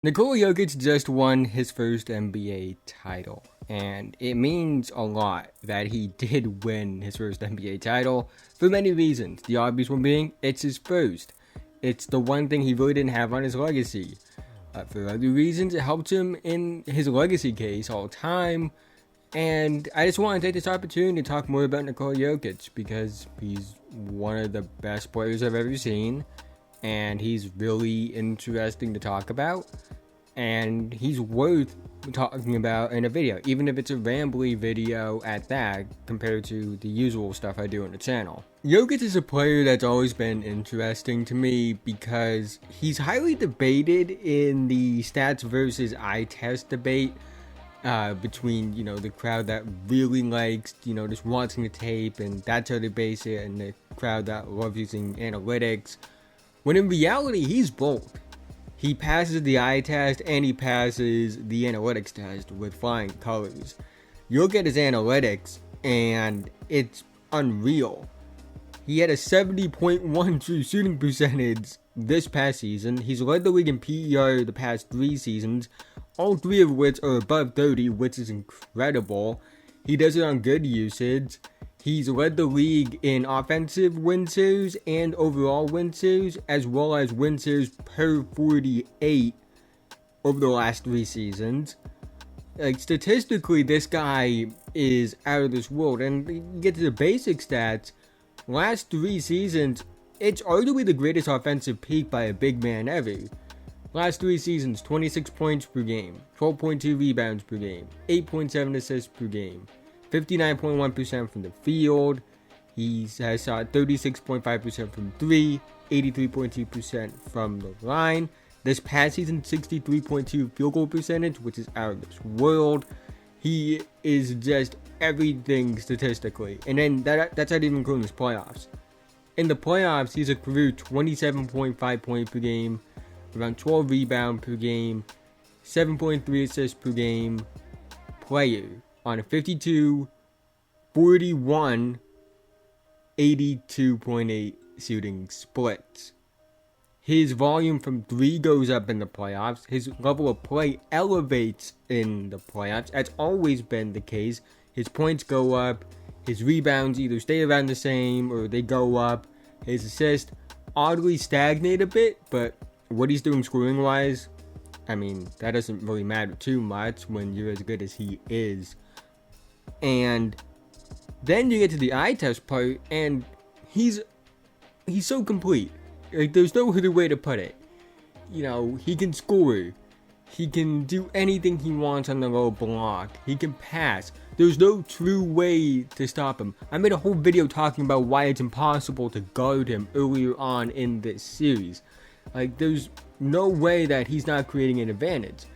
Nikola Jokic just won his first NBA title, and it means a lot that he did win his first NBA title for many reasons. The obvious one being, it's his first. It's the one thing he really didn't have on his legacy. For other reasons, it helped him in his legacy case all time. And I just want to take this opportunity to talk more about Nikola Jokic because he's one of the best players I've ever seen, and he's really interesting to talk about, and he's worth talking about in a video, even if it's a rambly video at that compared to the usual stuff I do on the channel. Jokic is a player that's always been interesting to me because he's highly debated in the stats versus eye test debate between, the crowd that really likes, just watching the tape and that's how they base it, and the crowd that loves using analytics. When in reality, he's both. He passes the eye test and he passes the analytics test with flying colors. You'll get his analytics and it's unreal. He had a 70.1 true shooting percentage this past season. He's led the league in PER the past 3 seasons, all 3 of which are above 30, which is incredible. He does it on good usage. He's led the league in offensive win shares and overall win shares, as well as win shares per 48 over the last 3 seasons. Statistically, this guy is out of this world. And you get to the basic stats, last 3 seasons, it's arguably the greatest offensive peak by a big man ever. Last 3 seasons, 26 points per game, 12.2 rebounds per game, 8.7 assists per game, 59.1% from the field. He has shot 36.5% from 3, 83.2% from the line. This past season, 63.2 field goal percentage, which is out of this world. He is just everything statistically. And then that's not even including his playoffs. In the playoffs, he's a career 27.5 points per game, around 12 rebounds per game, 7.3 assists per game player on a 52, 41, 82.8 shooting splits. His volume from 3 goes up in the playoffs. His level of play elevates in the playoffs. That's always been the case. His points go up. His rebounds either stay around the same or they go up. His assists oddly stagnate a bit, but what he's doing scoring-wise, that doesn't really matter too much when you're as good as he is. And then you get to the eye test part, and he's so complete. There's no other way to put it. He can score. He can do anything he wants on the low block. He can pass. There's no true way to stop him. I made a whole video talking about why it's impossible to guard him earlier on in this series. There's no way that he's not creating an advantage.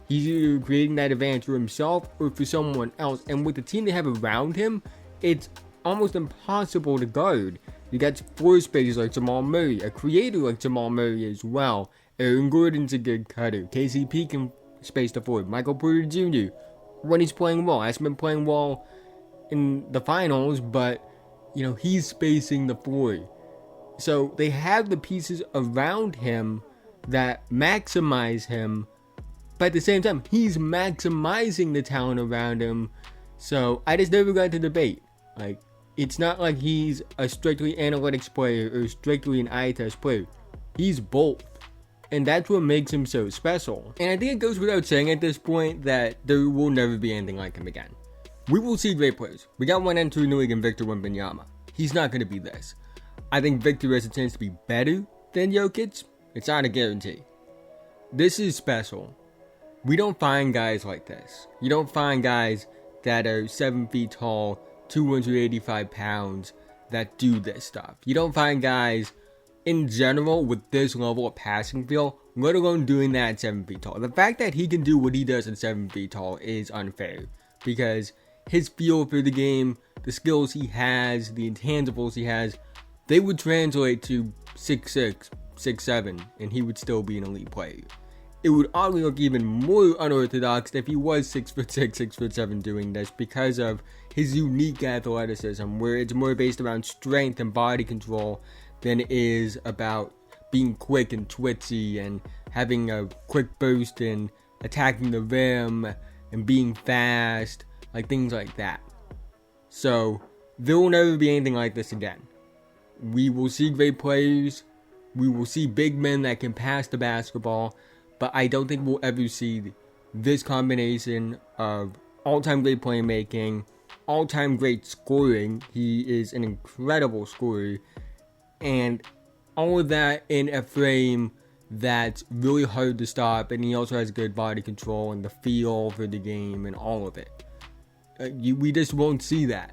He's either creating that advantage for himself or for someone else. And with the team they have around him, it's almost impossible to guard. You got floor spacers like Jamal Murray, a creator like Jamal Murray as well. Aaron Gordon's a good cutter. KCP can space the floor. Michael Porter Jr., when he's playing well, hasn't been playing well in the finals, but, he's spacing the floor. So they have the pieces around him that maximize him, but at the same time, he's maximizing the talent around him. So I just never got to debate. It's not like he's a strictly analytics player or strictly an eye test player. He's both. And that's what makes him so special. And I think it goes without saying at this point that there will never be anything like him again. We will see great players. We got one enter in the league in Victor Wembanyama. He's not going to be this. I think Victor has a chance to be better than Jokic. It's not a guarantee. This is special. We don't find guys like this. You don't find guys that are 7 feet tall, 285 pounds, that do this stuff. You don't find guys in general with this level of passing feel, let alone doing that at 7 feet tall. The fact that he can do what he does at 7 feet tall is unfair because his feel for the game, the skills he has, the intangibles he has, they would translate to 6'6", 6'7", and he would still be an elite player. It would oddly look even more unorthodox if he was 6'6", 6'7" doing this because of his unique athleticism, where it's more based around strength and body control than it is about being quick and twitchy and having a quick burst and attacking the rim and being fast, like things like that. So there will never be anything like this again. We will see great players, we will see big men that can pass the basketball, but I don't think we'll ever see this combination of all-time great playmaking, all-time great scoring. He is an incredible scorer, and all of that in a frame that's really hard to stop, and he also has good body control and the feel for the game and all of it. We just won't see that.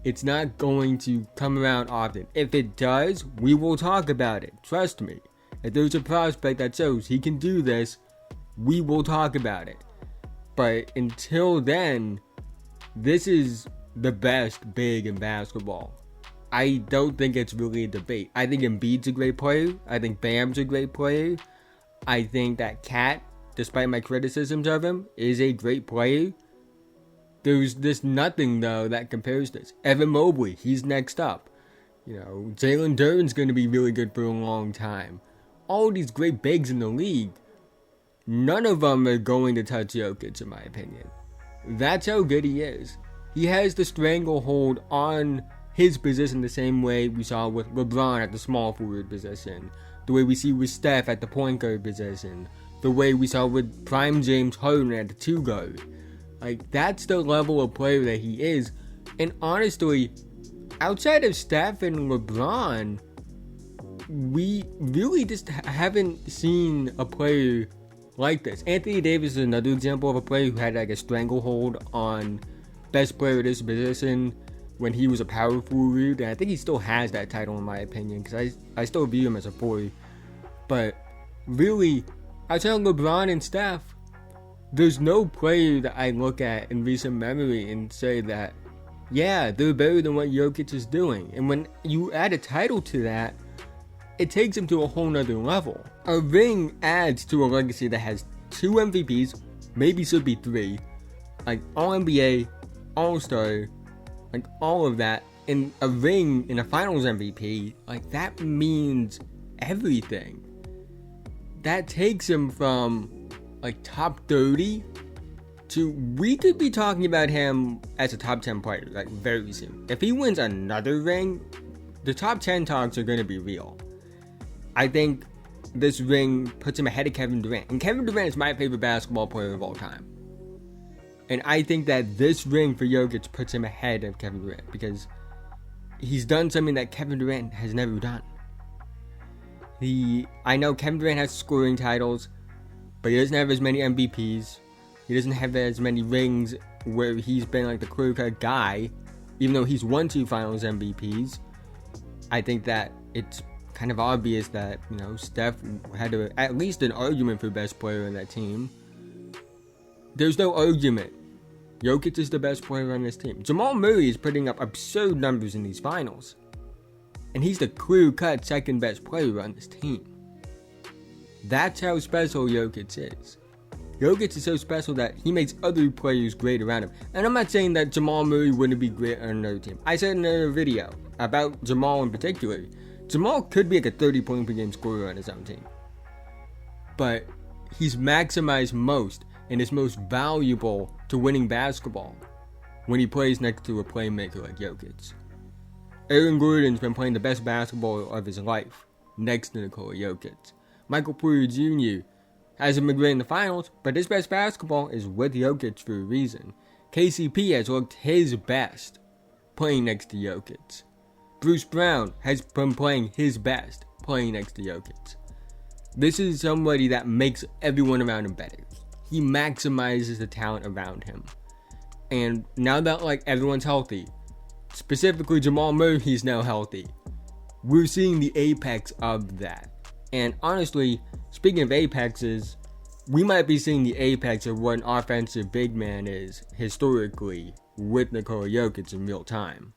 It's not going to come around often. If it does, we will talk about it. Trust me. If there's a prospect that shows he can do this, we will talk about it. But until then, this is the best big in basketball. I don't think it's really a debate. I think Embiid's a great player. I think Bam's a great player. I think that Cat, despite my criticisms of him, is a great player. There's just nothing, though, that compares this. Evan Mobley, he's next up. Jalen Duren's going to be really good for a long time. All these great bigs in the league, none of them are going to touch Jokic, in my opinion. That's how good he is. He has the stranglehold on his position the same way we saw with LeBron at the small forward position, the way we see with Steph at the point guard position, the way we saw with prime James Harden at the 2 guard. Like, that's the level of player that he is. And honestly, outside of Steph and LeBron, we really just haven't seen a player like this. Anthony Davis is another example of a player who had like a stranglehold on best player at his position when he was a power forward. And I think he still has that title, in my opinion, because I still view him as a 4. But really, outside of LeBron and Steph, there's no player that I look at in recent memory and say that, yeah, they're better than what Jokic is doing. And when you add a title to that, it takes him to a whole nother level. A ring adds to a legacy that has 2 MVPs, maybe should be 3, like All-NBA, All-Star, like all of that, and a ring in a Finals MVP, like that means everything. That takes him from like top 30 to, we could be talking about him as a top 10 player like very soon. If he wins another ring, the top 10 talks are going to be real. I think this ring puts him ahead of Kevin Durant, and Kevin Durant is my favorite basketball player of all time. And I think that this ring for Jokic puts him ahead of Kevin Durant because he's done something that Kevin Durant has never done. I know Kevin Durant has scoring titles, but he doesn't have as many MVPs. He doesn't have as many rings where he's been like the clear-cut guy, even though he's won 2 Finals MVPs. I think that it's kind of obvious that, Steph had at least an argument for best player in that team. There's no argument. Jokic is the best player on this team. Jamal Murray is putting up absurd numbers in these finals, and he's the clear-cut second best player on this team. That's how special Jokic is. Jokic is so special that he makes other players great around him. And I'm not saying that Jamal Murray wouldn't be great on another team. I said in another video about Jamal in particular, Jamal could be like a 30-point per game scorer on his own team. But he's maximized most and is most valuable to winning basketball when he plays next to a playmaker like Jokic. Aaron Gordon's been playing the best basketball of his life next to Nikola Jokic. Michael Porter Jr. hasn't been great in the finals, but his best basketball is with Jokic for a reason. KCP has looked his best playing next to Jokic. Bruce Brown has been playing his best playing next to Jokic. This is somebody that makes everyone around him better. He maximizes the talent around him. And now that everyone's healthy, specifically Jamal Murray's now healthy, we're seeing the apex of that. And honestly, speaking of apexes, we might be seeing the apex of what an offensive big man is historically with Nikola Jokic in real time.